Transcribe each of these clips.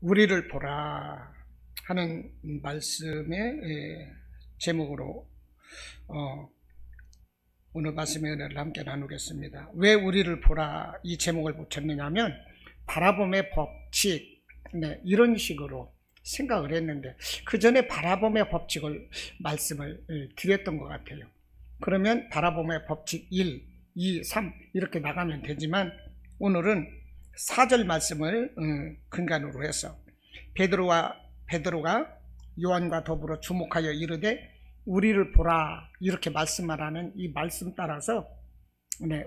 우리를 보라 하는 말씀의 제목으로 오늘 말씀의 은혜를 함께 나누겠습니다. 왜 우리를 보라 이 제목을 붙였느냐 하면 바라봄의 법칙, 이런 식으로 생각을 했는데 그 전에 바라봄의 법칙을 말씀을 드렸던 것 같아요. 그러면 바라봄의 법칙 1, 2, 3 이렇게 나가면 되지만 오늘은 4절 말씀을 근간으로 해서 베드로가 요한과 더불어 주목하여 이르되 우리를 보라 이렇게 말씀하라는 이 말씀 따라서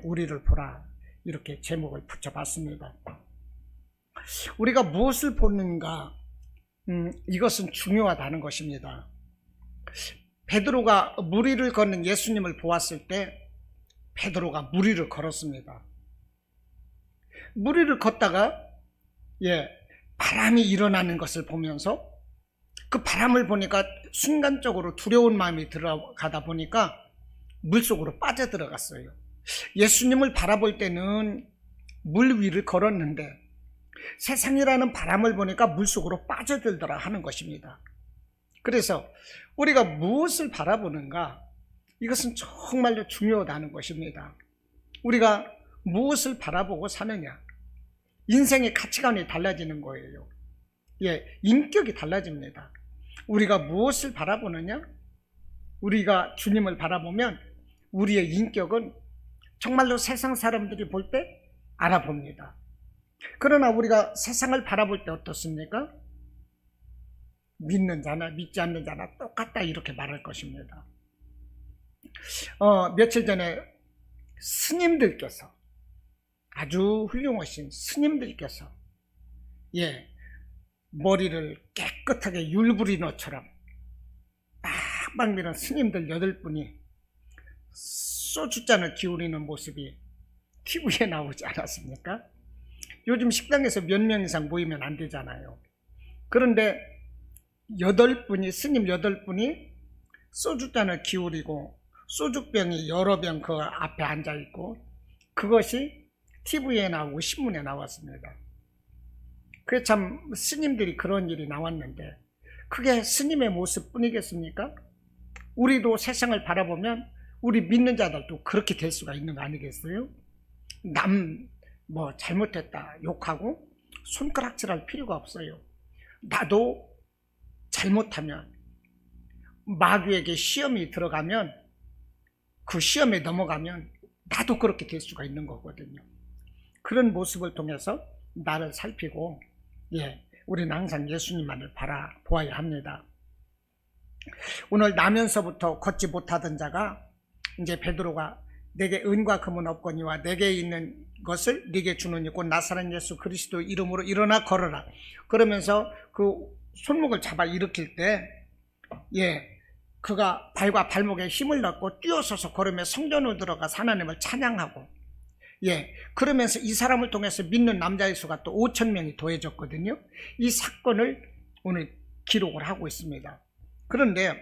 우리를 보라 이렇게 제목을 붙여봤습니다. 우리가 무엇을 보는가, 이것은 중요하다는 것입니다. 베드로가 물 위를 걷는 예수님을 보았을 때 베드로가 물 위를 걸었습니다. 물 위를 걷다가 바람이 일어나는 것을 보면서 그 바람을 보니까 순간적으로 두려운 마음이 들어가다 보니까 물속으로 빠져들어갔어요. 예수님을 바라볼 때는 물 위를 걸었는데 세상이라는 바람을 보니까 물속으로 빠져들더라 하는 것입니다. 그래서 우리가 무엇을 바라보는가, 이것은 정말로 중요하다는 것입니다. 우리가 무엇을 바라보고 사느냐, 인생의 가치관이 달라지는 거예요. 인격이 달라집니다. 우리가 무엇을 바라보느냐, 우리가 주님을 바라보면 우리의 인격은 정말로 세상 사람들이 볼 때 알아봅니다. 그러나 우리가 세상을 바라볼 때 어떻습니까? 믿는 자나 믿지 않는 자나 똑같다 이렇게 말할 것입니다. 며칠 전에 스님들께서, 아주 훌륭하신 스님들께서 머리를 깨끗하게 율브리너처럼 빡빡 밀은 스님들 8분이 소주잔을 기울이는 모습이 TV에 나오지 않았습니까? 요즘 식당에서 몇 명 이상 모이면 안 되잖아요. 그런데 스님 8분이 소주잔을 기울이고 소주병이 여러 병 그 앞에 앉아있고 그것이 TV에 나오고 신문에 나왔습니다. 그게 참 스님들이 그런 일이 나왔는데 그게 스님의 모습 뿐이겠습니까? 우리도 세상을 바라보면 우리 믿는 자들도 그렇게 될 수가 있는 거 아니겠어요? 남 잘못했다 욕하고 손가락질할 필요가 없어요. 나도 잘못하면 마귀에게 시험이 들어가면 그 시험에 넘어가면 나도 그렇게 될 수가 있는 거거든요. 그런 모습을 통해서 나를 살피고 우리는 항상 예수님만을 바라보아야 합니다. 오늘 나면서부터 걷지 못하던 자가 이제 베드로가 내게 은과 금은 없거니와 내게 있는 것을 네게 주노니 곧 나사렛 예수 그리스도 이름으로 일어나 걸어라. 그러면서 그 손목을 잡아 일으킬 때 그가 발과 발목에 힘을 넣고 뛰어서서 걸으며 성전으로 들어가 하나님을 찬양하고 그러면서 이 사람을 통해서 믿는 남자의 수가 또 5,000명이 더해졌거든요. 이 사건을 오늘 기록을 하고 있습니다. 그런데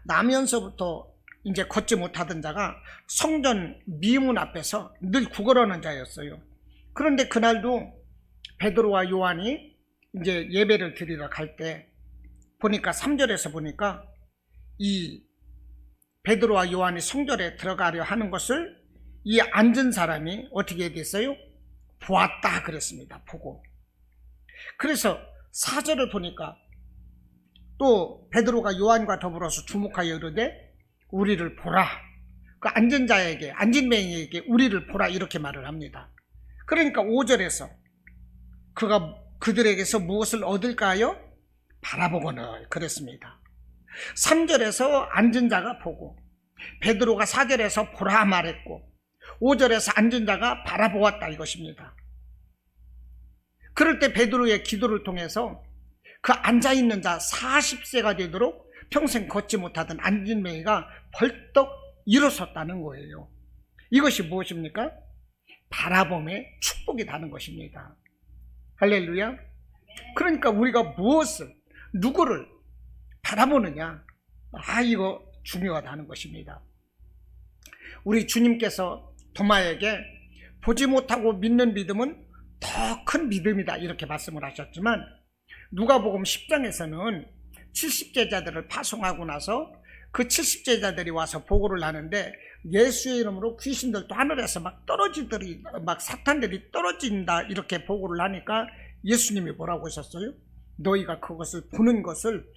나면서부터 이제 걷지 못하던 자가 성전 미문 앞에서 늘 구걸하는 자였어요. 그런데 그날도 베드로와 요한이 이제 예배를 드리러 갈 때 보니까 3절에서 보니까 이 베드로와 요한이 성전에 들어가려 하는 것을 이 앉은 사람이 어떻게 됐어요? 보았다 그랬습니다. 보고. 그래서 4절을 보니까 또 베드로가 요한과 더불어서 주목하여 이르되 우리를 보라. 그 앉은 자에게, 앉은 맹인에게 우리를 보라 이렇게 말을 합니다. 그러니까 5절에서 그가 그들에게서 무엇을 얻을까요? 바라보거늘 그랬습니다. 3절에서 앉은 자가 보고 베드로가 4절에서 보라 말했고 5절에서 앉은 자가 바라보았다 이것입니다. 그럴 때 베드로의 기도를 통해서 그 앉아있는 자 40세가 되도록 평생 걷지 못하던 앉은 맹이가 벌떡 일어섰다는 거예요. 이것이 무엇입니까? 바라봄의 축복이라는 것입니다. 할렐루야. 그러니까 우리가 누구를 바라보느냐, 이거 중요하다는 것입니다. 우리 주님께서 도마에게 보지 못하고 믿는 믿음은 더 큰 믿음이다 이렇게 말씀을 하셨지만, 누가복음 10장에서는 70제자들을 파송하고 나서 그 70제자들이 와서 보고를 하는데, 예수의 이름으로 귀신들도 하늘에서 막 사탄들이 떨어진다 이렇게 보고를 하니까 예수님이 뭐라고 하셨어요? 너희가 보는 것을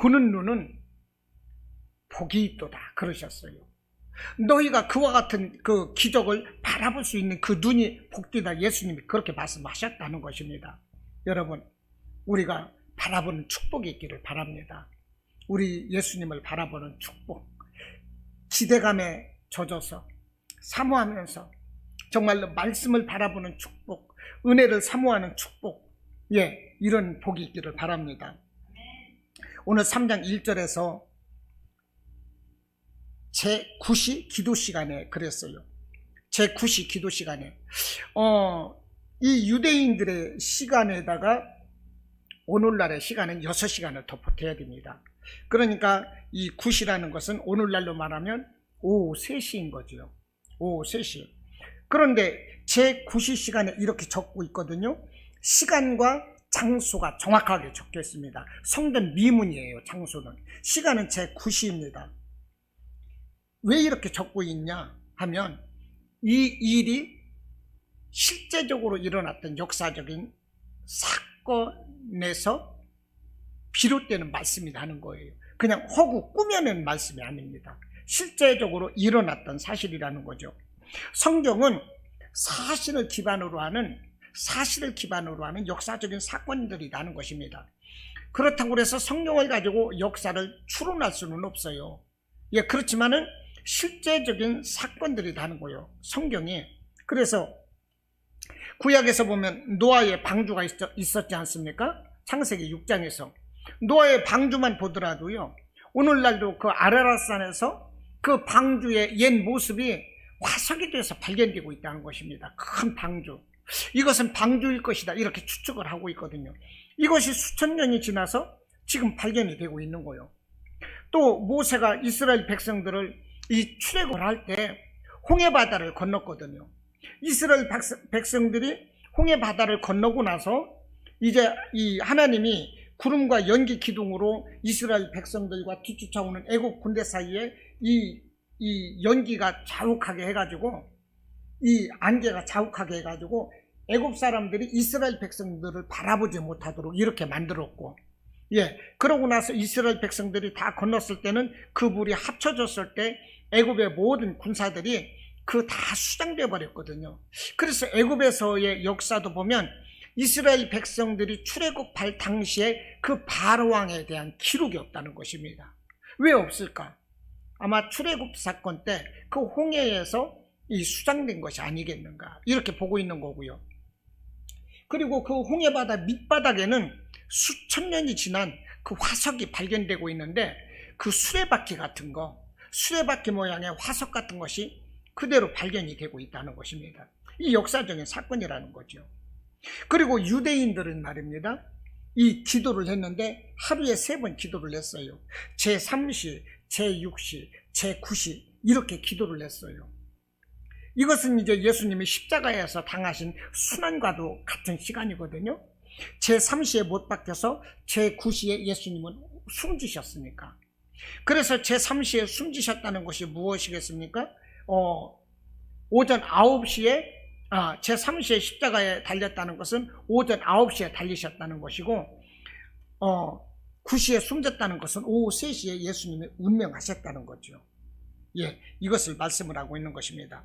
보는 눈은 복이 있도다 그러셨어요. 너희가 그와 같은 그 기적을 바라볼 수 있는 그 눈이 복되다, 예수님이 그렇게 말씀하셨다는 것입니다. 여러분, 우리가 바라보는 축복이 있기를 바랍니다. 우리 예수님을 바라보는 축복, 기대감에 젖어서 사모하면서 정말로 말씀을 바라보는 축복, 은혜를 사모하는 축복, 이런 복이 있기를 바랍니다. 오늘 3장 1절에서 제9시 기도 시간에 그랬어요. 제9시 기도 시간에 이 유대인들의 시간에다가 오늘날의 시간은 6시간을 더 보태야 됩니다. 그러니까 이 9시라는 것은 오늘날로 말하면 오후 3시인 거죠. 오후 3시. 그런데 제9시 시간에 이렇게 적고 있거든요. 시간과 장소가 정확하게 적혀 있습니다. 성전 미문이에요. 장소는. 시간은 제9시입니다. 왜 이렇게 적고 있냐 하면, 이 일이 실제적으로 일어났던 역사적인 사건에서 비롯되는 말씀이라는 거예요. 그냥 허구 꾸며낸 말씀이 아닙니다. 실제적으로 일어났던 사실이라는 거죠. 성경은 사실을 기반으로 하는 역사적인 사건들이라는 것입니다. 그렇다고 해서 성경을 가지고 역사를 추론할 수는 없어요. 그렇지만은 실제적인 사건들이라는 거예요, 성경이. 그래서 구약에서 보면 노아의 방주가 있었지 않습니까? 창세기 6장에서 노아의 방주만 보더라도요, 오늘날도 그 아라랏산에서 그 방주의 옛 모습이 화석이 돼서 발견되고 있다는 것입니다. 큰 방주. 이것은 방주일 것이다 이렇게 추측을 하고 있거든요. 이것이 수천 년이 지나서 지금 발견이 되고 있는 거예요. 또 모세가 이스라엘 백성들을 이 출애굽을 할 때 홍해바다를 건넜거든요. 이스라엘 백성들이 홍해바다를 건너고 나서 이제 이 하나님이 구름과 연기 기둥으로 이스라엘 백성들과 뒤쫓아오는 애국 군대 사이에 이 연기가 자욱하게 해가지고, 이 안개가 자욱하게 해가지고 애국 사람들이 이스라엘 백성들을 바라보지 못하도록 이렇게 만들었고, 그러고 나서 이스라엘 백성들이 다 건넜을 때는 그 물이 합쳐졌을 때 애굽의 모든 군사들이 다 수장되어 버렸거든요. 그래서 애굽에서의 역사도 보면 이스라엘 백성들이 출애굽할 당시에 그 바로왕에 대한 기록이 없다는 것입니다. 왜 없을까? 아마 출애굽 사건 때 그 홍해에서 이 수장된 것이 아니겠는가 이렇게 보고 있는 거고요. 그리고 그 홍해바다 밑바닥에는 수천 년이 지난 그 화석이 발견되고 있는데, 그 수레바퀴 같은 거, 수레바퀴 모양의 화석 같은 것이 그대로 발견이 되고 있다는 것입니다. 이 역사적인 사건이라는 거죠. 그리고 유대인들은 말입니다, 이 기도를 했는데 하루에 3번 기도를 했어요. 제3시, 제6시, 제9시 이렇게 기도를 했어요. 이것은 이제 예수님이 십자가에서 당하신 순환과도 같은 시간이거든요. 제3시에 못 박혀서 제9시에 예수님은 숨지셨으니까. 그래서 제3시에 숨지셨다는 것이 무엇이겠습니까? 오전 9시에 제3시에 십자가에 달렸다는 것은 오전 9시에 달리셨다는 것이고, 9시에 숨졌다는 것은 오후 3시에 예수님이 운명하셨다는 거죠. 이것을 말씀을 하고 있는 것입니다.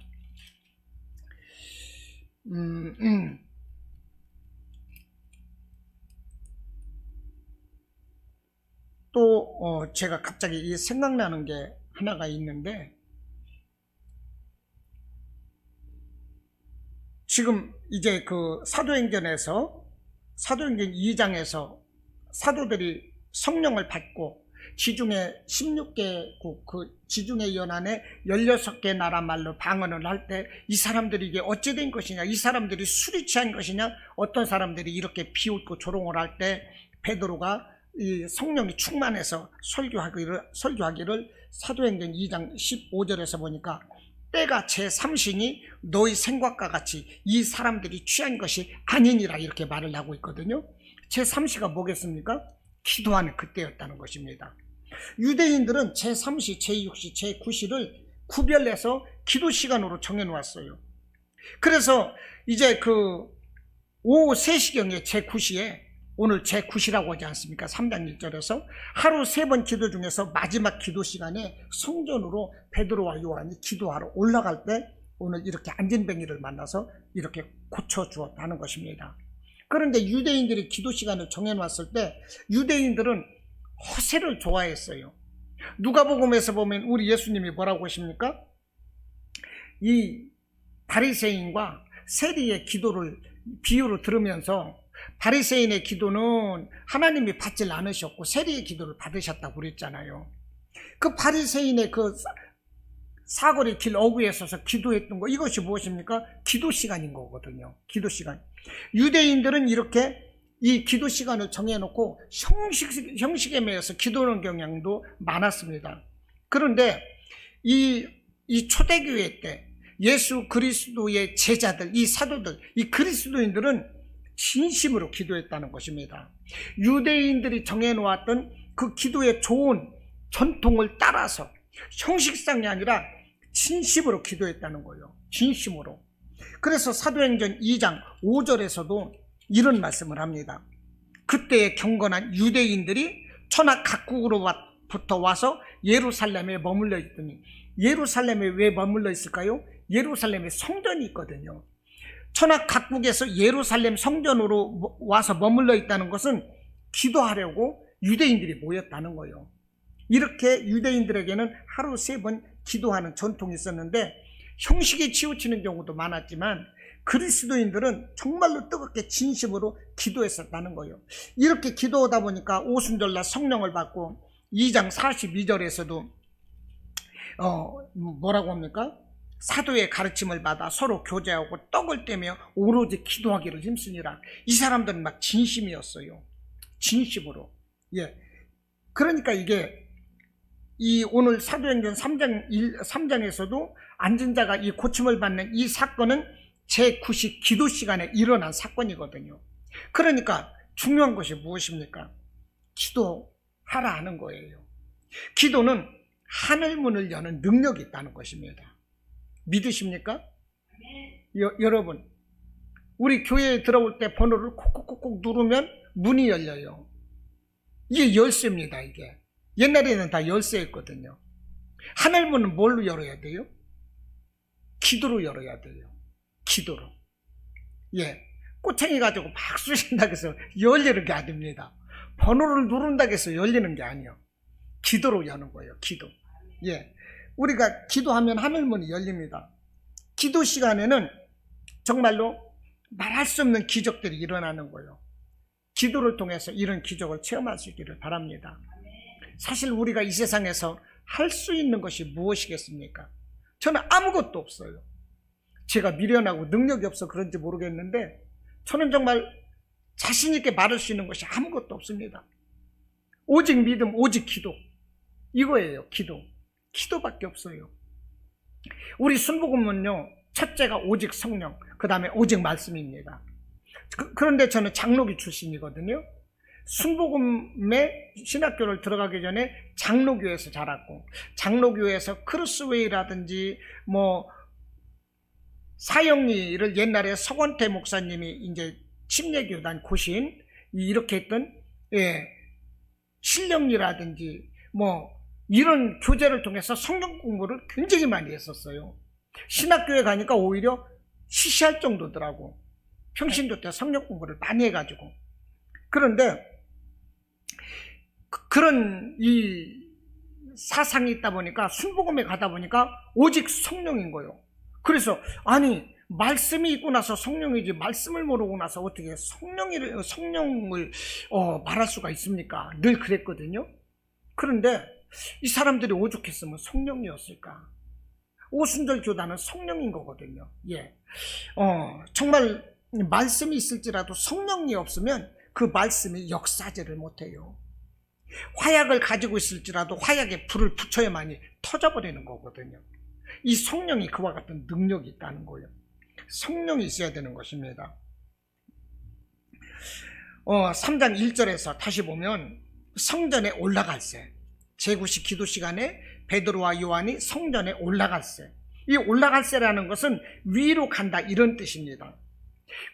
또 제가 갑자기 생각나는 게 하나가 있는데, 지금 이제 그 사도행전 2장에서 사도들이 성령을 받고 지중해 16개국 그 지중해 연안에 16개 나라 말로 방언을 할 때 이 사람들이 이게 어찌 된 것이냐, 이 사람들이 술이 취한 것이냐, 어떤 사람들이 이렇게 비웃고 조롱을 할 때 베드로가 이 성령이 충만해서 설교하기를 사도행전 2장 15절에서 보니까 때가 제3시니 너희 생각과 같이 이 사람들이 취한 것이 아니니라 이렇게 말을 하고 있거든요. 제3시가 뭐겠습니까? 기도하는 그때였다는 것입니다. 유대인들은 제3시, 제6시, 제9시를 구별해서 기도 시간으로 정해놓았어요. 그래서 이제 그 오후 3시경에 제9시에 오늘 제9시라고 하지 않습니까? 3장 1절에서 하루 3번 기도 중에서 마지막 기도 시간에 성전으로 베드로와 요한이 기도하러 올라갈 때 오늘 이렇게 안진뱅이를 만나서 이렇게 고쳐주었다는 것입니다. 그런데 유대인들이 기도 시간을 정해놨을 때 유대인들은 허세를 좋아했어요. 누가복음에서 보면 우리 예수님이 뭐라고 하십니까? 이 바리새인과 세리의 기도를 비유로 들으면서 바리새인의 기도는 하나님이 받질 않으셨고 세리의 기도를 받으셨다고 그랬잖아요. 그 바리새인의 그 사거리 길 어귀에 서서 기도했던 거, 이것이 무엇입니까? 기도 시간인 거거든요. 기도 시간. 유대인들은 이렇게 이 기도 시간을 정해놓고 형식에 매여서 기도하는 경향도 많았습니다. 그런데 이 초대교회 때 예수 그리스도의 제자들, 이 사도들, 이 그리스도인들은 진심으로 기도했다는 것입니다. 유대인들이 정해놓았던 그 기도의 좋은 전통을 따라서 형식상이 아니라 진심으로 기도했다는 거예요. 진심으로. 그래서 사도행전 2장 5절에서도 이런 말씀을 합니다. 그때의 경건한 유대인들이 천하 각국으로부터 와서 예루살렘에 머물러 있더니, 예루살렘에 왜 머물러 있을까요? 예루살렘에 성전이 있거든요. 천하 각국에서 예루살렘 성전으로 와서 머물러 있다는 것은 기도하려고 유대인들이 모였다는 거예요. 이렇게 유대인들에게는 하루 3번 기도하는 전통이 있었는데 형식에 치우치는 경우도 많았지만 그리스도인들은 정말로 뜨겁게 진심으로 기도했었다는 거예요. 이렇게 기도하다 보니까 오순절날 성령을 받고 2장 42절에서도 뭐라고 합니까? 사도의 가르침을 받아 서로 교제하고 떡을 떼며 오로지 기도하기를 힘쓰니라. 이 사람들은 막 진심이었어요. 진심으로. 예. 그러니까 이게 이 오늘 사도행전 3장에서도 앉은 자가 이 고침을 받는 이 사건은 제9시 기도 시간에 일어난 사건이거든요. 그러니까 중요한 것이 무엇입니까? 기도하라 하는 거예요. 기도는 하늘문을 여는 능력이 있다는 것입니다. 믿으십니까? 여러분, 우리 교회에 들어올 때 번호를 콕콕콕콕 누르면 문이 열려요. 이게 열쇠입니다. 이게 옛날에는 다 열쇠였거든요. 하늘문은 뭘로 열어야 돼요? 기도로 열어야 돼요. 기도로. 예, 꼬챙이 가지고 막 쑤신다고 해서 열리는 게 아닙니다. 번호를 누른다고 해서 열리는 게 아니에요. 기도로 여는 거예요. 기도. 예, 우리가 기도하면 하늘문이 열립니다. 기도 시간에는 정말로 말할 수 없는 기적들이 일어나는 거예요. 기도를 통해서 이런 기적을 체험할 수 있기를 바랍니다. 사실 우리가 이 세상에서 할 수 있는 것이 무엇이겠습니까? 저는 아무것도 없어요. 제가 미련하고 능력이 없어 그런지 모르겠는데 저는 정말 자신 있게 말할 수 있는 것이 아무것도 없습니다. 오직 믿음, 오직 기도. 이거예요. 기도. 기도밖에 없어요. 우리 순복음은요, 첫째가 오직 성령, 그 다음에 오직 말씀입니다. 그런데 저는 장로교 출신이거든요. 순복음의 신학교를 들어가기 전에 장로교에서 자랐고, 장로교에서 크루스웨이라든지 뭐 사형리를 옛날에 서건태 목사님이 이제 침례교단 고신 이렇게 했던 신령리라든지 뭐 이런 교재를 통해서 성경 공부를 굉장히 많이 했었어요. 신학교에 가니까 오히려 시시할 정도더라고. 평신도 때 성경 공부를 많이 해가지고. 그런데 그런 이 사상이 있다 보니까 순복음에 가다 보니까 오직 성령인 거예요. 그래서 아니 말씀이 있고 나서 성령이지 말씀을 모르고 나서 어떻게 성령을 말할 수가 있습니까? 늘 그랬거든요. 그런데 이 사람들이 오죽했으면 성령이었을까? 오순절 교단은 성령인 거거든요. 예, 정말 말씀이 있을지라도 성령이 없으면 그 말씀이 역사제를 못해요. 화약을 가지고 있을지라도 화약에 불을 붙여야만이 터져버리는 거거든요. 이 성령이 그와 같은 능력이 있다는 거예요. 성령이 있어야 되는 것입니다. 3장 1절에서 다시 보면 성전에 올라갈세, 제9시 기도 시간에 베드로와 요한이 성전에 올라갈세, 이 올라갈세라는 것은 위로 간다 이런 뜻입니다.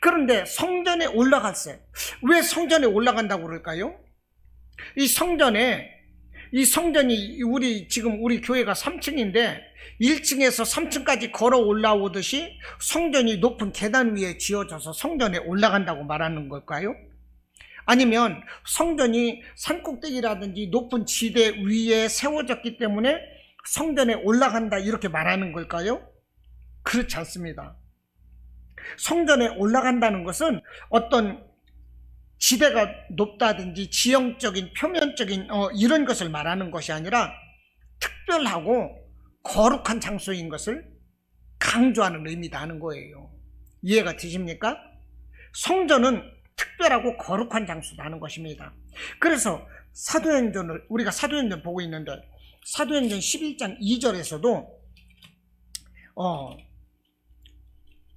그런데 성전에 올라갈세, 왜 성전에 올라간다고 그럴까요? 이 성전이 우리 교회가 3층인데 1층에서 3층까지 걸어 올라오듯이 성전이 높은 계단 위에 지어져서 성전에 올라간다고 말하는 걸까요? 아니면 성전이 산꼭대기라든지 높은 지대 위에 세워졌기 때문에 성전에 올라간다 이렇게 말하는 걸까요? 그렇지 않습니다. 성전에 올라간다는 것은 어떤 지대가 높다든지 지형적인 표면적인 이런 것을 말하는 것이 아니라 특별하고 거룩한 장소인 것을 강조하는 의미다 하는 거예요. 이해가 되십니까? 성전은 특별하고 거룩한 장소다 하는 것입니다. 그래서 우리가 사도행전 보고 있는데 사도행전 11장 2절에서도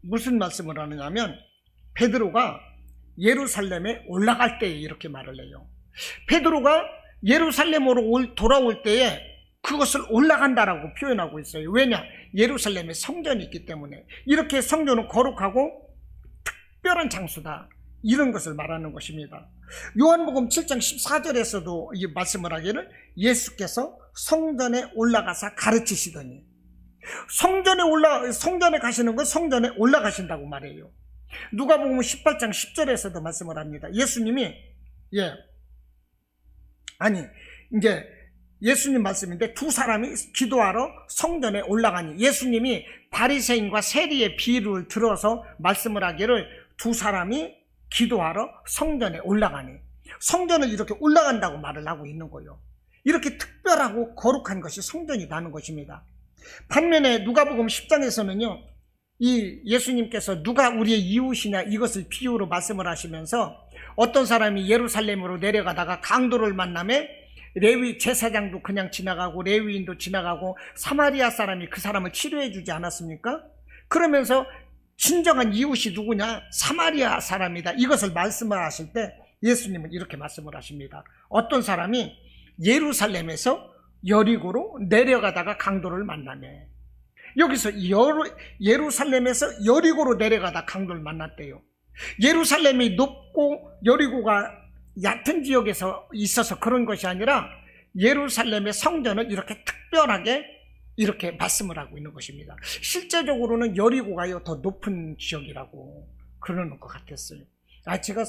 무슨 말씀을 하느냐면 베드로가 예루살렘에 올라갈 때에 이렇게 말을 해요. 베드로가 예루살렘으로 돌아올 때에 그것을 올라간다라고 표현하고 있어요. 왜냐? 예루살렘에 성전이 있기 때문에. 이렇게 성전은 거룩하고 특별한 장소다 이런 것을 말하는 것입니다. 요한복음 7장 14절에서도 이 말씀을 하기를 예수께서 성전에 올라가서 가르치시더니, 성전에 가시는 건 성전에 올라가신다고 말해요. 누가복음 18장 10절에서도 말씀을 합니다. 예수님 말씀인데 두 사람이 기도하러 성전에 올라가니, 예수님이 바리새인과 세리의 비유를 들어서 말씀을 하기를 두 사람이 기도하러 성전에 올라가니, 성전을 이렇게 올라간다고 말을 하고 있는 거예요. 이렇게 특별하고 거룩한 것이 성전이라는 것입니다. 반면에 누가복음 10장에서는요, 이 예수님께서 누가 우리의 이웃이냐 이것을 비유로 말씀을 하시면서 어떤 사람이 예루살렘으로 내려가다가 강도를 만나매 레위 제사장도 그냥 지나가고 레위인도 지나가고 사마리아 사람이 그 사람을 치료해 주지 않았습니까? 그러면서 진정한 이웃이 누구냐? 사마리아 사람이다. 이것을 말씀을 하실 때 예수님은 이렇게 말씀을 하십니다. 어떤 사람이 예루살렘에서 여리고로 내려가다가 강도를 만나네. 여기서 예루살렘에서 여리고로 내려가다 강도를 만났대요. 예루살렘이 높고 여리고가 얕은 지역에서 있어서 그런 것이 아니라 예루살렘의 성전을 이렇게 특별하게 이렇게 말씀을 하고 있는 것입니다. 실제적으로는 여리고가요 더 높은 지역이라고 그러는 것 같았어요. 제가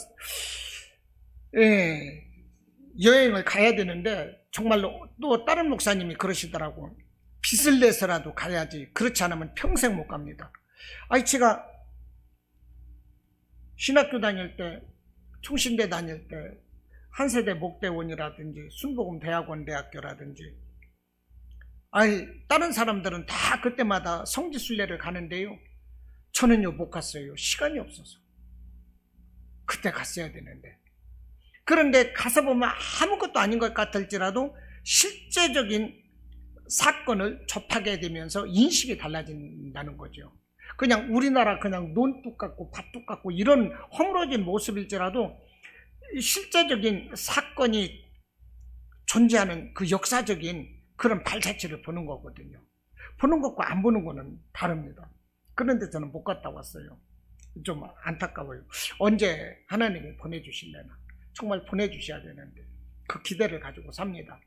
여행을 가야 되는데 정말로 또 다른 목사님이 그러시더라고. 빚을 내서라도 가야지, 그렇지 않으면 평생 못 갑니다. 제가 신학교 다닐 때, 충신대 다닐 때 한세대 목대원이라든지 순복음 대학원 대학교라든지 다른 사람들은 다 그때마다 성지순례를 가는데요, 저는요 못 갔어요. 시간이 없어서. 그때 갔어야 되는데. 그런데 가서 보면 아무것도 아닌 것 같을지라도 실제적인 사건을 접하게 되면서 인식이 달라진다는 거죠. 그냥 우리나라 그냥 논뚝 같고 밭뚝 같고 이런 허물어진 모습일지라도 실제적인 사건이 존재하는 그 역사적인 그런 발자취를 보는 거거든요. 보는 것과 안 보는 거는 다릅니다. 그런데 저는 못 갔다 왔어요. 좀 안타까워요. 언제 하나님이 보내주실려나. 정말 보내주셔야 되는데 그 기대를 가지고 삽니다.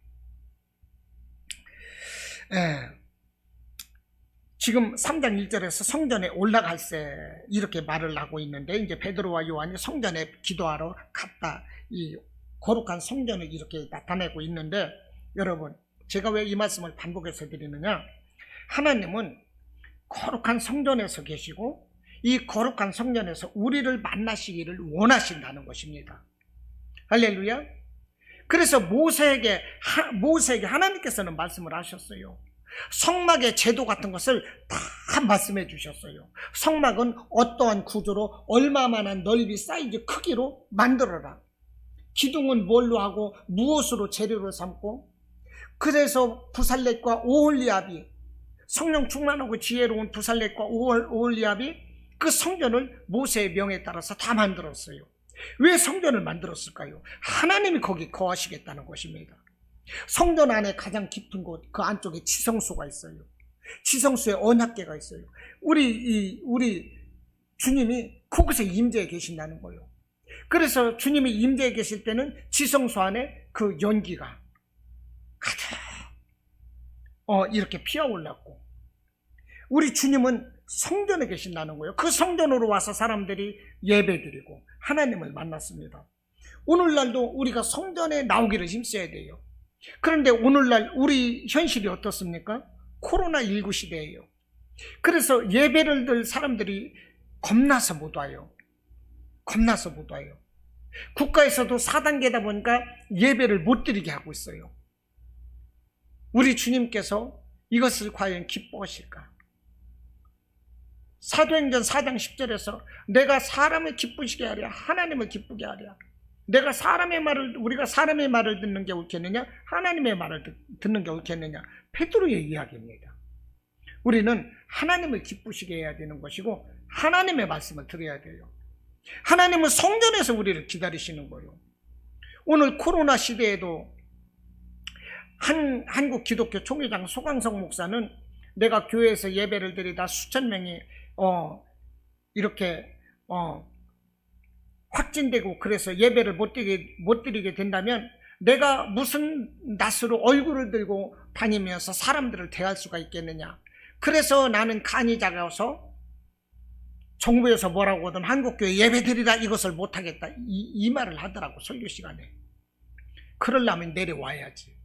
지금 3장 1절에서 성전에 올라갈세 이렇게 말을 하고 있는데, 이제 베드로와 요한이 성전에 기도하러 갔다, 이 거룩한 성전을 이렇게 나타내고 있는데, 여러분 제가 왜 이 말씀을 반복해서 드리느냐, 하나님은 거룩한 성전에서 계시고 이 거룩한 성전에서 우리를 만나시기를 원하신다는 것입니다. 할렐루야. 그래서 모세에게 하나님께서는 말씀을 하셨어요. 성막의 제도 같은 것을 다 말씀해 주셨어요. 성막은 어떠한 구조로 얼마만한 넓이, 사이즈, 크기로 만들어라. 기둥은 뭘로 하고 무엇으로 재료를 삼고, 그래서 부살렛과 오홀리압이 성령 충만하고 지혜로운 부살렛과 오홀리압이 그 성전을 모세의 명에 따라서 다 만들었어요. 왜 성전을 만들었을까요? 하나님이 거기 거하시겠다는 것입니다. 성전 안에 가장 깊은 곳, 그 안쪽에 지성소가 있어요. 지성소에 언약궤가 있어요. 우리 주님이 그곳에 임재해 계신다는 거예요. 그래서 주님이 임재해 계실 때는 지성소 안에 그 연기가 가득 이렇게 피어올랐고, 우리 주님은 성전에 계신다는 거예요. 그 성전으로 와서 사람들이 예배드리고 하나님을 만났습니다. 오늘날도 우리가 성전에 나오기를 힘써야 돼요. 그런데 오늘날 우리 현실이 어떻습니까? 코로나19 시대예요. 그래서 예배를 들 사람들이 겁나서 못 와요. 겁나서 못 와요. 국가에서도 4단계다 보니까 예배를 못 드리게 하고 있어요. 우리 주님께서 이것을 과연 기뻐하실까? 사도행전 4장 10절에서 내가 사람을 기쁘시게 하랴 하나님을 기쁘게 하랴. 우리가 사람의 말을 듣는 게 옳겠느냐 하나님의 말을 듣는 게 옳겠느냐, 베드로의 이야기입니다. 우리는 하나님을 기쁘시게 해야 되는 것이고 하나님의 말씀을 들어야 돼요. 하나님은 성전에서 우리를 기다리시는 거예요. 오늘 코로나 시대에도 한국 기독교 총회장 소강석 목사는 내가 교회에서 예배를 드리다 수천 명이 이렇게 확진되고 그래서 예배를 못 드리게 된다면 내가 무슨 낯으로 얼굴을 들고 다니면서 사람들을 대할 수가 있겠느냐. 그래서 나는 간이 작아서 정부에서 뭐라고 하든 한국교회 예배 드리라 이것을 못하겠다. 이 말을 하더라고, 설교 시간에. 그러려면 내려와야지.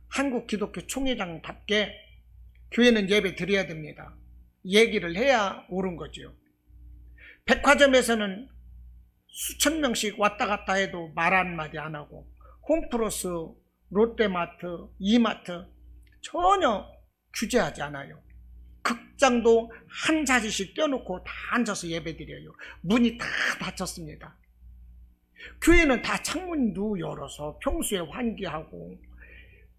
한국 기독교 총회장답게 교회는 예배 드려야 됩니다. 얘기를 해야 옳은 거죠. 백화점에서는 수천 명씩 왔다 갔다 해도 말 한마디 안 하고, 홈플러스, 롯데마트, 이마트 전혀 규제하지 않아요. 극장도 한 자리씩 떼어놓고 다 앉아서 예배드려요. 문이 다 닫혔습니다. 교회는 다 창문도 열어서 평소에 환기하고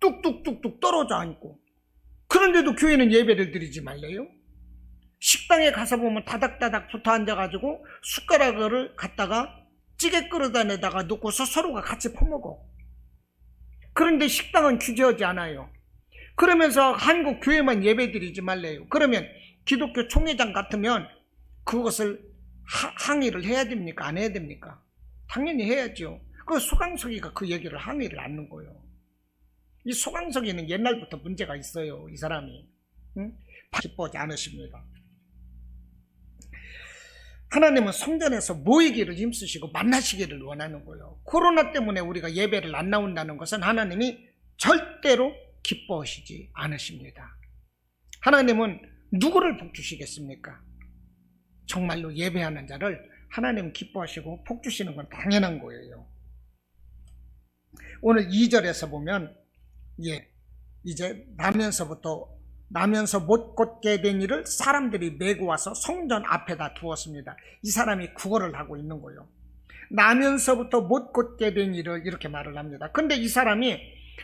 뚝뚝뚝뚝 떨어져 앉고, 그런데도 교회는 예배를 드리지 말래요? 식당에 가서 보면 다닥다닥 붙어 앉아가지고 숟가락을 갖다가 찌개 그릇 안에다가 놓고서 서로가 같이 퍼먹어. 그런데 식당은 규제하지 않아요. 그러면서 한국 교회만 예배드리지 말래요. 그러면 기독교 총회장 같으면 그것을 항의를 해야 됩니까? 안 해야 됩니까? 당연히 해야죠. 그 소강석이가 그 얘기를 항의를 않는 거예요. 이 소강석이는 옛날부터 문제가 있어요. 이 사람이. 기뻐하지 않으십니다. 하나님은 성전에서 모이기를 힘쓰시고 만나시기를 원하는 거예요. 코로나 때문에 우리가 예배를 안 나온다는 것은 하나님이 절대로 기뻐하시지 않으십니다. 하나님은 누구를 복주시겠습니까? 정말로 예배하는 자를 하나님 기뻐하시고 복주시는 건 당연한 거예요. 오늘 2절에서 보면 이제 나면서 못 걷게 된 이를 사람들이 메고 와서 성전 앞에다 두었습니다. 이 사람이 구걸을 하고 있는 거예요. 나면서부터 못 걷게 된 이를 이렇게 말을 합니다. 근데 이 사람이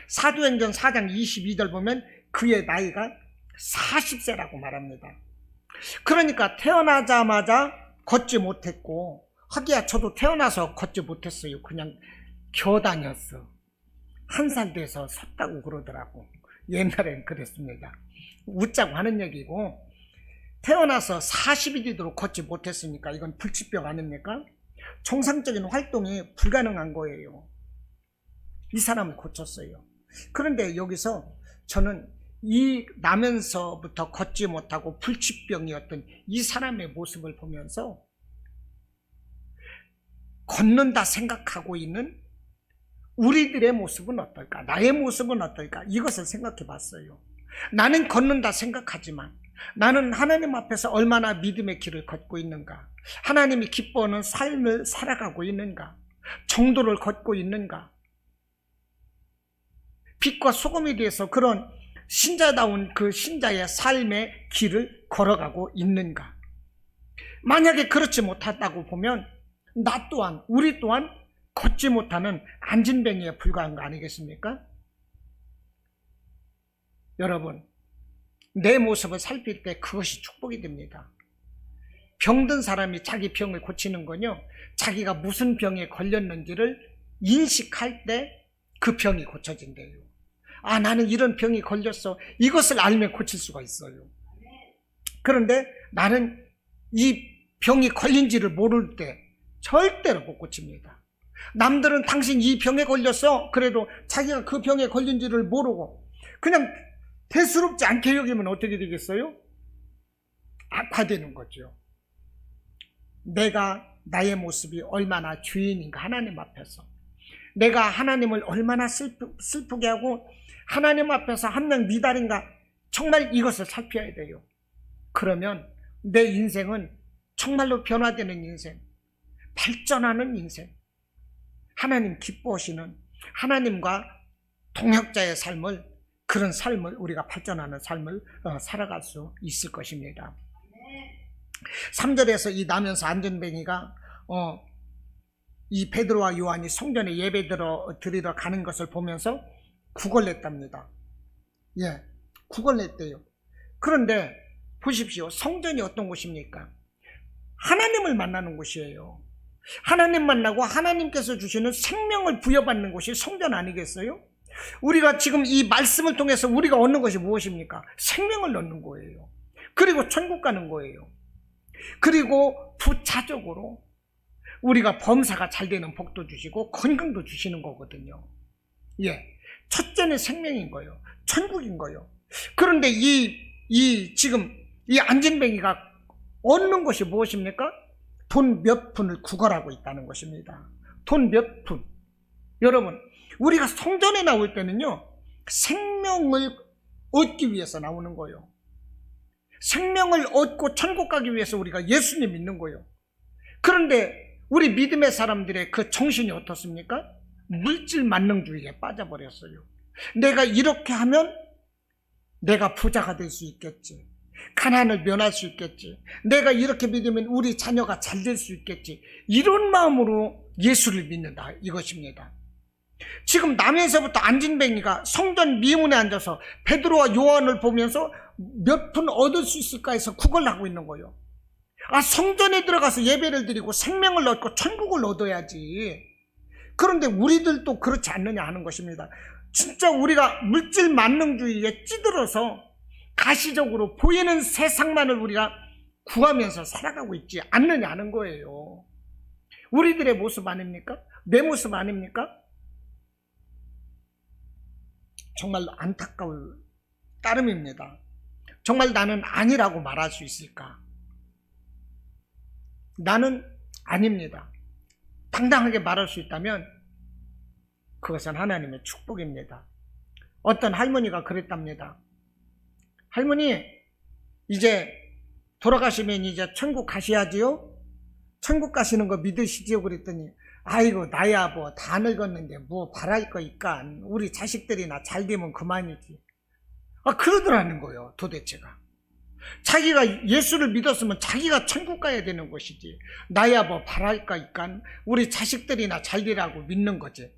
사도행전 4장 22절 보면 그의 나이가 40세라고 말합니다. 그러니까 태어나자마자 걷지 못했고, 하기야 저도 태어나서 걷지 못했어요. 그냥 겨다녔어. 한 살 돼서 섰다고 그러더라고. 옛날엔 그랬습니다. 웃자고 하는 얘기고, 태어나서 40이 되도록 걷지 못했으니까 이건 불치병 아닙니까? 정상적인 활동이 불가능한 거예요. 이 사람을 고쳤어요. 그런데 여기서 저는 이 나면서부터 걷지 못하고 불치병이었던 이 사람의 모습을 보면서 걷는다 생각하고 있는 우리들의 모습은 어떨까? 나의 모습은 어떨까? 이것을 생각해 봤어요. 나는 걷는다 생각하지만 나는 하나님 앞에서 얼마나 믿음의 길을 걷고 있는가? 하나님이 기뻐하는 삶을 살아가고 있는가? 정도를 걷고 있는가? 빛과 소금에 대해서 그런 신자다운 그 신자의 삶의 길을 걸어가고 있는가? 만약에 그렇지 못하다고 보면 나 또한, 우리 또한 걷지 못하는 안진뱅이에 불과한 거 아니겠습니까? 여러분, 내 모습을 살필 때 그것이 축복이 됩니다. 병든 사람이 자기 병을 고치는 건요, 자기가 무슨 병에 걸렸는지를 인식할 때 그 병이 고쳐진대요. 아, 나는 이런 병이 걸렸어. 이것을 알면 고칠 수가 있어요. 그런데 나는 이 병이 걸린지를 모를 때 절대로 못 고칩니다. 남들은 당신 이 병에 걸렸어. 그래도 자기가 그 병에 걸린지를 모르고 그냥 대수롭지 않게 여기면 어떻게 되겠어요? 악화되는 거죠. 내가 나의 모습이 얼마나 죄인인가 하나님 앞에서, 내가 하나님을 얼마나 슬프게 하고 하나님 앞에서 한 명 미달인가, 정말 이것을 살펴야 돼요. 그러면 내 인생은 정말로 변화되는 인생, 발전하는 인생, 하나님 기뻐하시는 하나님과 동역자의 삶을, 그런 삶을, 우리가 발전하는 삶을 살아갈 수 있을 것입니다. 3절에서 이 나면서 안전뱅이가 이 베드로와 요한이 성전에 예배 드리러 가는 것을 보면서 구걸냈답니다. 예, 구걸냈대요. 그런데 보십시오. 성전이 어떤 곳입니까? 하나님을 만나는 곳이에요. 하나님 만나고 하나님께서 주시는 생명을 부여받는 곳이 성전 아니겠어요? 우리가 지금 이 말씀을 통해서 우리가 얻는 것이 무엇입니까? 생명을 얻는 거예요. 그리고 천국 가는 거예요. 그리고 부차적으로 우리가 범사가 잘 되는 복도 주시고 건강도 주시는 거거든요. 예, 첫째는 생명인 거예요. 천국인 거예요. 그런데 지금 이 안진뱅이가 얻는 것이 무엇입니까? 돈 몇 푼을 구걸하고 있다는 것입니다. 돈 몇 푼. 여러분, 우리가 성전에 나올 때는요, 생명을 얻기 위해서 나오는 거예요. 생명을 얻고 천국 가기 위해서 우리가 예수님 믿는 거예요. 그런데 우리 믿음의 사람들의 그 정신이 어떻습니까? 물질 만능주의에 빠져버렸어요. 내가 이렇게 하면 내가 부자가 될 수 있겠지. 가난을 면할 수 있겠지. 내가 이렇게 믿으면 우리 자녀가 잘 될 수 있겠지. 이런 마음으로 예수를 믿는다, 이것입니다. 지금 남에서부터 안진뱅이가 성전 미문에 앉아서 베드로와 요한을 보면서 몇 푼 얻을 수 있을까 해서 구걸하고 있는 거예요. 아, 성전에 들어가서 예배를 드리고 생명을 얻고 천국을 얻어야지. 그런데 우리들도 그렇지 않느냐 하는 것입니다. 진짜 우리가 물질 만능주의에 찌들어서 가시적으로 보이는 세상만을 우리가 구하면서 살아가고 있지 않느냐 하는 거예요. 우리들의 모습 아닙니까? 내 모습 아닙니까? 정말 안타까울 따름입니다. 정말 나는 아니라고 말할 수 있을까? 나는 아닙니다. 당당하게 말할 수 있다면 그것은 하나님의 축복입니다. 어떤 할머니가 그랬답니다. 할머니, 이제 돌아가시면 이제 천국 가셔야지요? 천국 가시는 거 믿으시지요? 그랬더니 아이고, 나야 뭐 다 늙었는데 뭐 바랄 거 있까? 우리 자식들이나 잘 되면 그만이지. 그러더라는 거예요. 도대체가 자기가 예수를 믿었으면 자기가 천국 가야 되는 것이지, 나야 뭐 바랄까 있간 우리 자식들이나 잘 되라고 믿는 거지.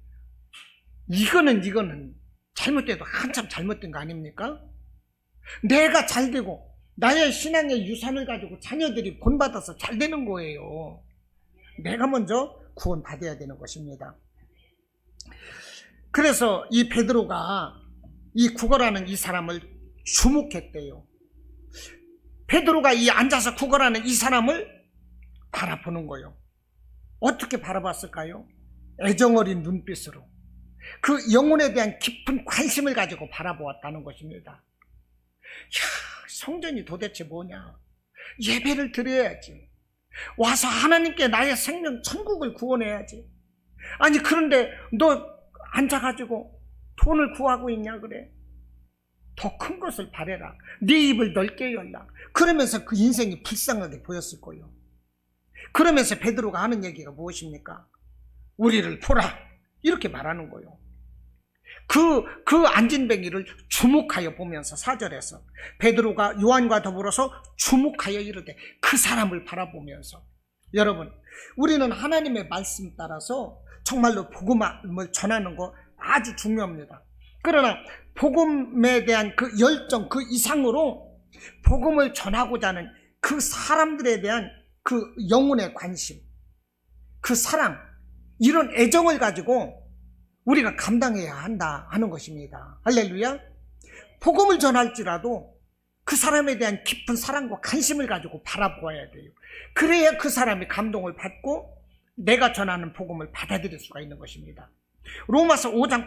이거는 잘못돼도 한참 잘못된 거 아닙니까? 내가 잘 되고 나의 신앙의 유산을 가지고 자녀들이 본받아서 잘 되는 거예요. 내가 먼저 구원 받아야 되는 것입니다. 그래서 이 베드로가 이 구걸하는 이 사람을 주목했대요. 베드로가 이 앉아서 구걸하는 이 사람을 바라보는 거예요. 어떻게 바라봤을까요? 애정어린 눈빛으로 그 영혼에 대한 깊은 관심을 가지고 바라보았다는 것입니다. 야, 성전이 도대체 뭐냐? 예배를 드려야지. 와서 하나님께 나의 생명 천국을 구원해야지. 아니, 그런데 너 앉아가지고 돈을 구하고 있냐 그래? 더 큰 것을 바래라. 네 입을 넓게 열라. 그러면서 그 인생이 불쌍하게 보였을 거예요. 그러면서 베드로가 하는 얘기가 무엇입니까? 우리를 보라, 이렇게 말하는 거예요. 그 안진뱅이를 주목하여 보면서 4절에서 베드로가 요한과 더불어서 주목하여 이르되, 그 사람을 바라보면서. 여러분, 우리는 하나님의 말씀 따라서 정말로 복음을 전하는 거 아주 중요합니다. 그러나 복음에 대한 그 열정, 그 이상으로 복음을 전하고자 하는 그 사람들에 대한 그 영혼의 관심, 그 사랑, 이런 애정을 가지고 우리가 감당해야 한다 하는 것입니다. 할렐루야. 복음을 전할지라도 그 사람에 대한 깊은 사랑과 관심을 가지고 바라보아야 돼요. 그래야 그 사람이 감동을 받고 내가 전하는 복음을 받아들일 수가 있는 것입니다. 로마서 5장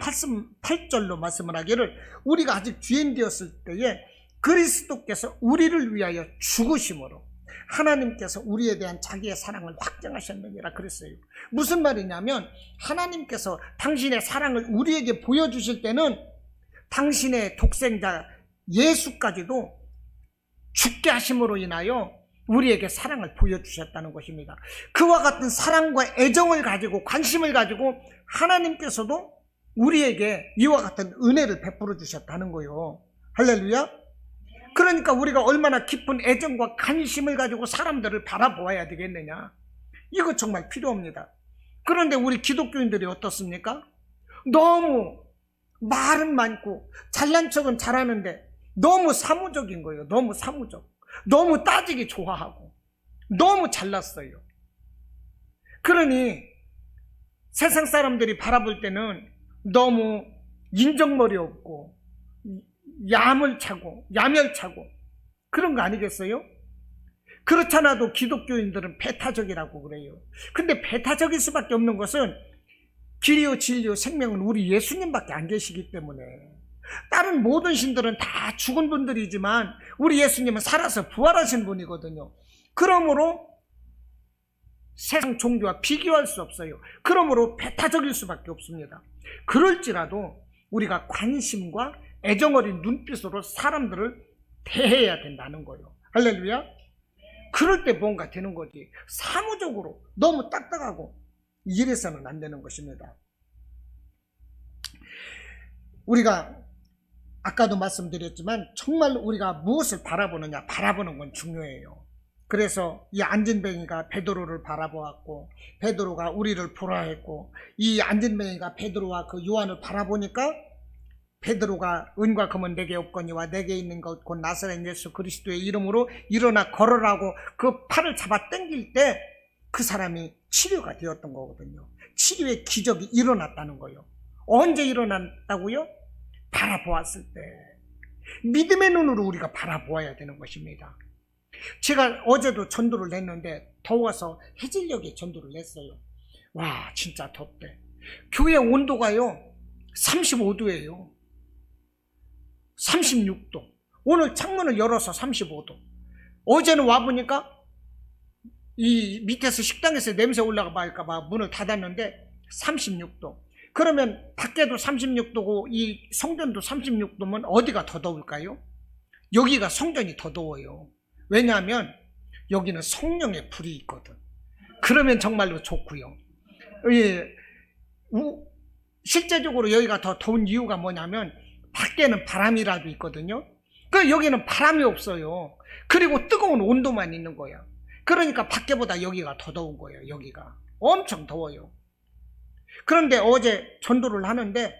8절로 말씀을 하기를 우리가 아직 죄인 되었을 때에 그리스도께서 우리를 위하여 죽으심으로 하나님께서 우리에 대한 자기의 사랑을 확증하셨느니라 그랬어요. 무슨 말이냐면 하나님께서 당신의 사랑을 우리에게 보여주실 때는 당신의 독생자 예수까지도 죽게 하심으로 인하여 우리에게 사랑을 보여주셨다는 것입니다. 그와 같은 사랑과 애정을 가지고 관심을 가지고 하나님께서도 우리에게 이와 같은 은혜를 베풀어 주셨다는 거예요. 할렐루야. 그러니까 우리가 얼마나 깊은 애정과 관심을 가지고 사람들을 바라보아야 되겠느냐. 이거 정말 필요합니다. 그런데 우리 기독교인들이 어떻습니까? 너무 말은 많고 잘난 척은 잘하는데 너무 사무적인 거예요. 너무 사무적. 너무 따지기 좋아하고 너무 잘났어요. 그러니 세상 사람들이 바라볼 때는 너무 인정머리 없고 야멸차고 그런 거 아니겠어요? 그렇잖아도 기독교인들은 배타적이라고 그래요. 근데 배타적일 수밖에 없는 것은 길이요 진리요 생명은 우리 예수님밖에 안 계시기 때문에. 다른 모든 신들은 다 죽은 분들이지만 우리 예수님은 살아서 부활하신 분이거든요. 그러므로 세상 종교와 비교할 수 없어요. 그러므로 배타적일 수밖에 없습니다. 그럴지라도 우리가 관심과 애정 어린 눈빛으로 사람들을 대해야 된다는 거예요. 할렐루야. 그럴 때 뭔가 되는 거지. 사무적으로 너무 딱딱하고 이래서는 안 되는 것입니다. 우리가 아까도 말씀드렸지만 정말 우리가 무엇을 바라보느냐, 바라보는 건 중요해요. 그래서 이 안진뱅이가 베드로를 바라보았고 베드로가 우리를 보라 했고 이 안진뱅이가 베드로와 그 요한을 바라보니까 베드로가 은과 금은 내게 없거니와 내게 있는 것 곧 나사렛 예수 그리스도의 이름으로 일어나 걸으라고 그 팔을 잡아 당길 때 그 사람이 치료가 되었던 거거든요. 치료의 기적이 일어났다는 거예요. 언제 일어났다고요? 바라보았을 때. 믿음의 눈으로 우리가 바라보아야 되는 것입니다. 제가 어제도 전도를 했는데 더워서 해질녘에 전도를 했어요. 와, 진짜 덥대. 교회 온도가요 35도예요 36도. 오늘 창문을 열어서 35도. 어제는 와보니까 이 밑에서 식당에서 냄새 올라가 봐할까봐 문을 닫았는데 36도. 그러면 밖에도 36도고 이 성전도 36도면 어디가 더 더울까요? 여기가 성전이 더 더워요. 왜냐하면 여기는 성령의 불이 있거든. 그러면 정말로 좋고요. 실제적으로 여기가 더 더운 이유가 뭐냐면 밖에는 바람이라도 있거든요. 그 여기는 바람이 없어요. 그리고 뜨거운 온도만 있는 거야. 그러니까 밖에보다 여기가 더 더운 거예요. 여기가 엄청 더워요. 그런데 어제 전도를 하는데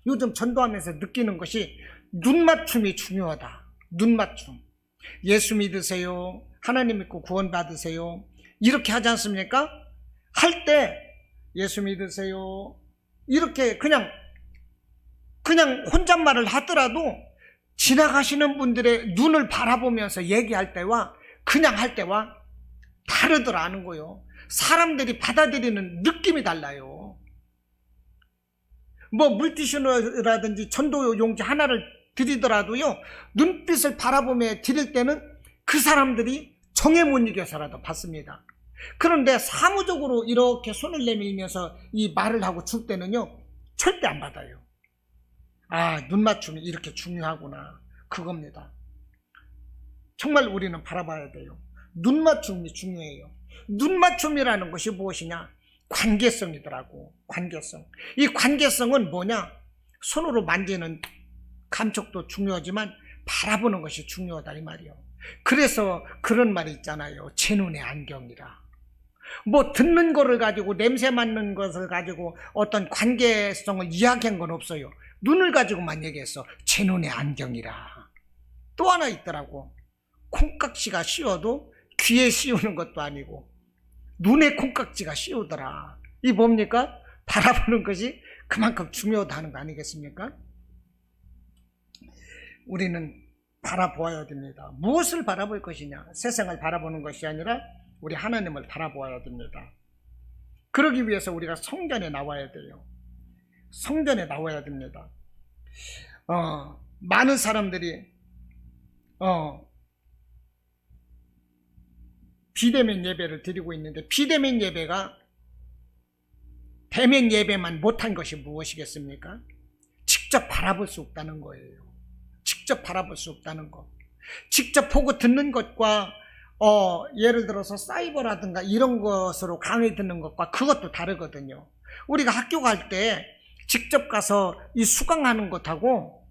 요즘 전도하면서 느끼는 것이 눈맞춤이 중요하다. 눈맞춤. 예수 믿으세요. 하나님 믿고 구원 받으세요. 이렇게 하지 않습니까? 할 때 예수 믿으세요. 이렇게 그냥 혼잣말을 하더라도 지나가시는 분들의 눈을 바라보면서 얘기할 때와 그냥 할 때와 다르더라는 거예요. 사람들이 받아들이는 느낌이 달라요. 뭐 물티슈라든지 전도 용지 하나를 드리더라도요, 눈빛을 바라보며 드릴 때는 그 사람들이 정에 못 이겨서라도 받습니다. 그런데 사무적으로 이렇게 손을 내밀면서 이 말을 하고 줄 때는요 절대 안 받아요. 아, 눈맞춤이 이렇게 중요하구나, 그겁니다. 정말 우리는 바라봐야 돼요. 눈맞춤이 중요해요. 눈맞춤이라는 것이 무엇이냐? 관계성이더라고. 관계성. 이 관계성은 뭐냐? 손으로 만지는 감촉도 중요하지만 바라보는 것이 중요하다 이 말이에요. 그래서 그런 말이 있잖아요. 제 눈의 안경이라. 뭐 듣는 거를 가지고 냄새 맡는 것을 가지고 어떤 관계성을 이야기한 건 없어요. 눈을 가지고만 얘기했어. 제 눈의 안경이라. 또 하나 있더라고. 콩깍지가 씌워도 귀에 씌우는 것도 아니고 눈에 콩깍지가 씌우더라. 이 뭡니까? 바라보는 것이 그만큼 중요하다는 거 아니겠습니까? 우리는 바라보아야 됩니다. 무엇을 바라볼 것이냐? 세상을 바라보는 것이 아니라 우리 하나님을 바라보아야 됩니다. 그러기 위해서 우리가 성전에 나와야 돼요. 성전에 나와야 됩니다. 많은 사람들이 비대면 예배를 드리고 있는데, 비대면 예배가 대면 예배만 못한 것이 무엇이겠습니까? 직접 바라볼 수 없다는 거예요. 직접 바라볼 수 없다는 것. 직접 보고 듣는 것과 예를 들어서 사이버라든가 이런 것으로 강의 듣는 것과 그것도 다르거든요. 우리가 학교 갈 때 직접 가서 이 수강하는 것하고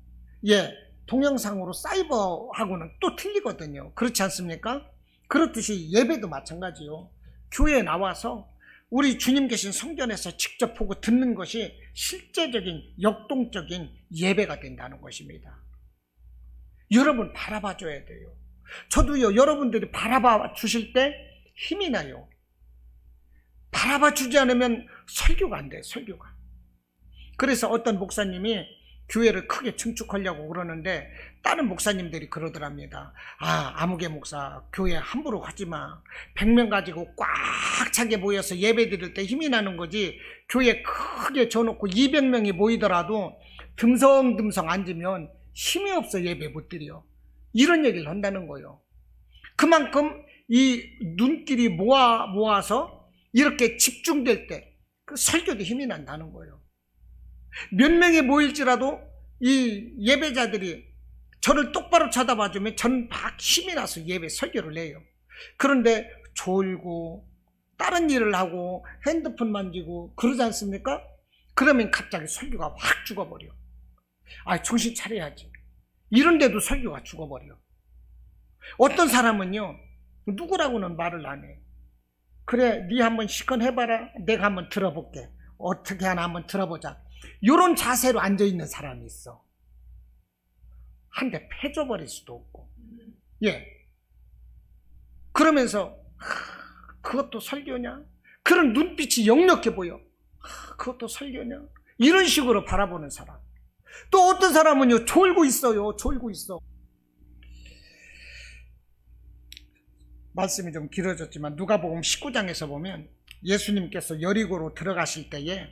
동영상으로 사이버하고는 또 틀리거든요. 그렇지 않습니까? 그렇듯이 예배도 마찬가지요. 교회에 나와서 우리 주님 계신 성전에서 직접 보고 듣는 것이 실제적인 역동적인 예배가 된다는 것입니다. 여러분 바라봐 줘야 돼요. 저도요, 여러분들이 바라봐 주실 때 힘이 나요. 바라봐 주지 않으면 설교가 안 돼요. 설교가. 그래서 어떤 목사님이 교회를 크게 증축하려고 그러는데 다른 목사님들이 그러더랍니다. 아무개 목사, 교회 함부로 가지 마. 100명 가지고 꽉 차게 모여서 예배 드릴 때 힘이 나는 거지, 교회 크게 져놓고 200명이 모이더라도 듬성듬성 앉으면 힘이 없어 예배 못 드려. 이런 얘기를 한다는 거예요. 그만큼 이 눈길이 모아서 이렇게 집중될 때 그 설교도 힘이 난다는 거예요. 몇 명이 모일지라도 이 예배자들이 저를 똑바로 쳐다봐주면 저는 막 힘이 나서 예배 설교를 해요. 그런데 졸고 다른 일을 하고 핸드폰 만지고 그러지 않습니까? 그러면 갑자기 설교가 확 죽어버려. 정신 차려야지. 이런데도 설교가 죽어버려. 어떤 사람은요, 누구라고는 말을 안 해. 그래, 네 한번 시con해봐라. 내가 한번 들어볼게. 어떻게 하나 한번 들어보자. 이런 자세로 앉아있는 사람이 있어. 한 대 패줘버릴 수도 없고. 그러면서 그것도 설교냐? 그런 눈빛이 역력해 보여. 그것도 설교냐? 이런 식으로 바라보는 사람. 또 어떤 사람은요, 졸고 있어요. 졸고 있어. 말씀이 좀 길어졌지만 누가복음 19장에서 보면 예수님께서 여리고로 들어가실 때에,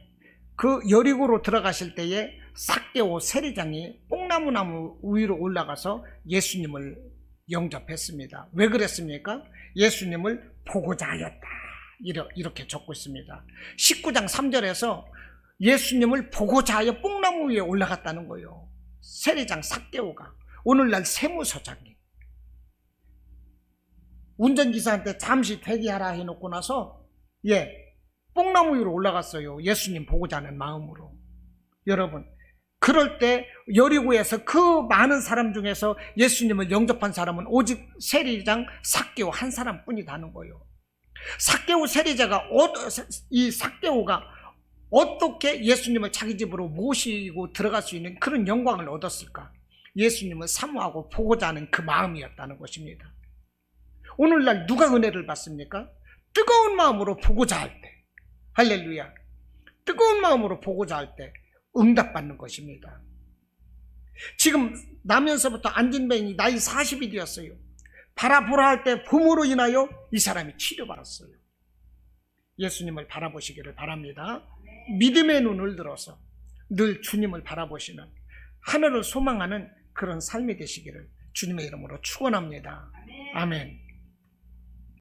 그 여리고로 들어가실 때에 삭개오 세리장이 뽕나무 위로 올라가서 예수님을 영접했습니다. 왜 그랬습니까? 예수님을 보고자 하였다. 이렇게 적고 있습니다. 19장 3절에서 예수님을 보고자 하여 뽕나무 위에 올라갔다는 거예요. 세리장 삭개오가. 오늘날 세무서장이 운전기사한테 잠시 대기하라 해놓고 나서 뽕나무 위로 올라갔어요. 예수님 보고자 하는 마음으로. 여러분, 그럴 때 여리고에서 그 많은 사람 중에서 예수님을 영접한 사람은 오직 세리장 삭개오 한 사람뿐이라는 거예요. 삭개오 세리자가, 이 삭개오가 어떻게 예수님을 자기 집으로 모시고 들어갈 수 있는 그런 영광을 얻었을까? 예수님을 사모하고 보고자 하는 그 마음이었다는 것입니다. 오늘날 누가 은혜를 받습니까? 뜨거운 마음으로 보고자 할 때. 할렐루야. 뜨거운 마음으로 보고자 할 때 응답받는 것입니다. 지금 나면서부터 안진뱅이 나이 40이 되었어요. 바라보라 할 때 봄으로 인하여 이 사람이 치료받았어요. 예수님을 바라보시기를 바랍니다. 믿음의 눈을 들어서 늘 주님을 바라보시는, 하늘을 소망하는 그런 삶이 되시기를 주님의 이름으로 축원합니다. 아멘.